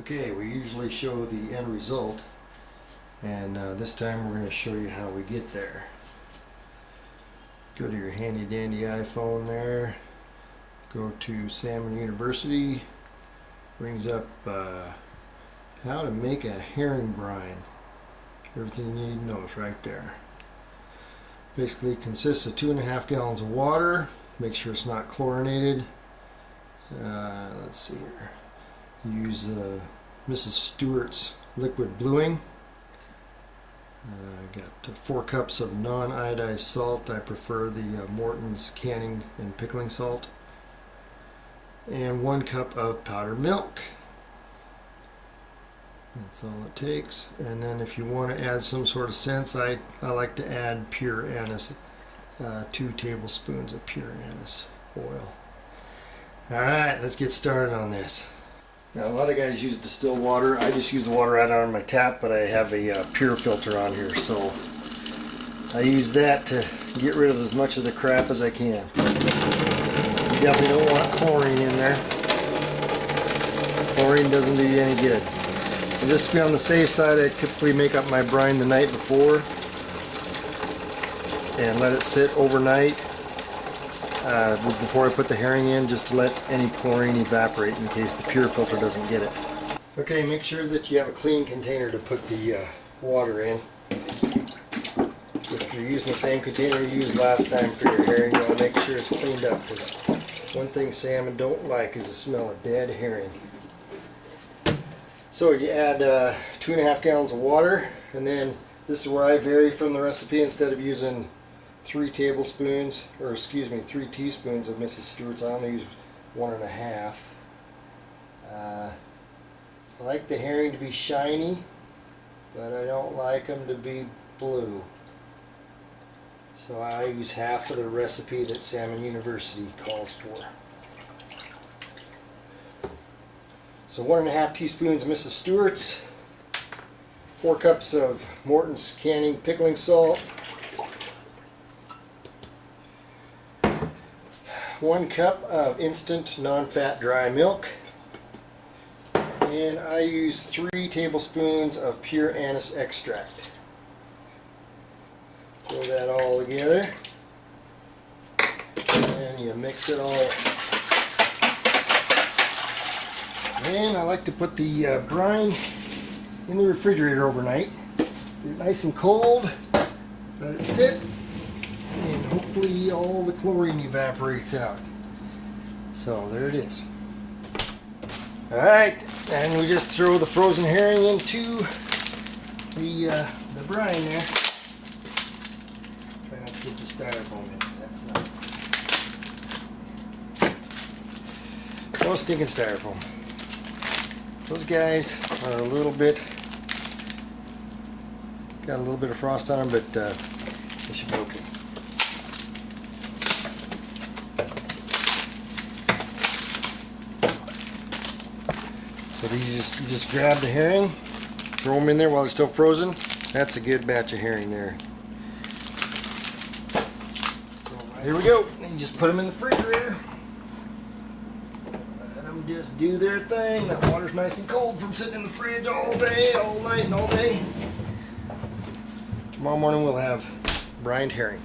Okay, we usually show the end result, and this time we're going to show you how we get there. Go to your handy dandy iPhone there, go to Salmon University, brings up how to make a herring brine. Everything you need to know is right there. Basically consists of 2.5 gallons of water. Make sure it's not chlorinated. Let's see here. Use Mrs. Stewart's liquid bluing. Got 4 cups of non-iodized salt. I prefer the Morton's canning and pickling salt. And 1 cup of powdered milk. That's all it takes. And then if you want to add some sort of scents, I like to add pure anise. 2 tablespoons of pure anise oil. Alright, let's get started on this. Now, a lot of guys use distilled water. I just use the water right out of my tap, but I have a pure filter on here, so I use that to get rid of as much of the crap as I can. You definitely don't want chlorine in there. Chlorine doesn't do you any good. And just to be on the safe side, I typically make up my brine the night before and let it sit overnight before I put the herring in, just to let any chlorine evaporate in case the pure filter doesn't get it. Okay, make sure that you have a clean container to put the water in. If you're using the same container you used last time for your herring, you want to make sure it's cleaned up, because one thing salmon don't like is the smell of dead herring. So you add 2.5 gallons of water, and then this is where I vary from the recipe. Instead of using 3 teaspoons of Mrs. Stewart's, I only use 1.5. I like the herring to be shiny, but I don't like them to be blue. So I use half of the recipe that Salmon University calls for. So 1.5 teaspoons of Mrs. Stewart's, 4 cups of Morton's canning pickling salt, 1 cup of instant non-fat dry milk, and I use 3 tablespoons of pure anise extract. Throw that all together, and you mix it all up. And I like to put the brine in the refrigerator overnight. Get it nice and cold, let it sit, and hopefully all the chlorine evaporates out. So there it is. Alright, and we just throw the frozen herring into the brine there. Try not to get the styrofoam in. That's not. No stinking styrofoam. Those guys are got a little bit of frost on them, but they should be okay. So these you just grab the herring, throw them in there while they're still frozen. That's a good batch of herring there. So here we go. And you just put them in the refrigerator. Let them just do their thing. That water's nice and cold from sitting in the fridge all day, all night, and all day. Tomorrow morning we'll have brined herring.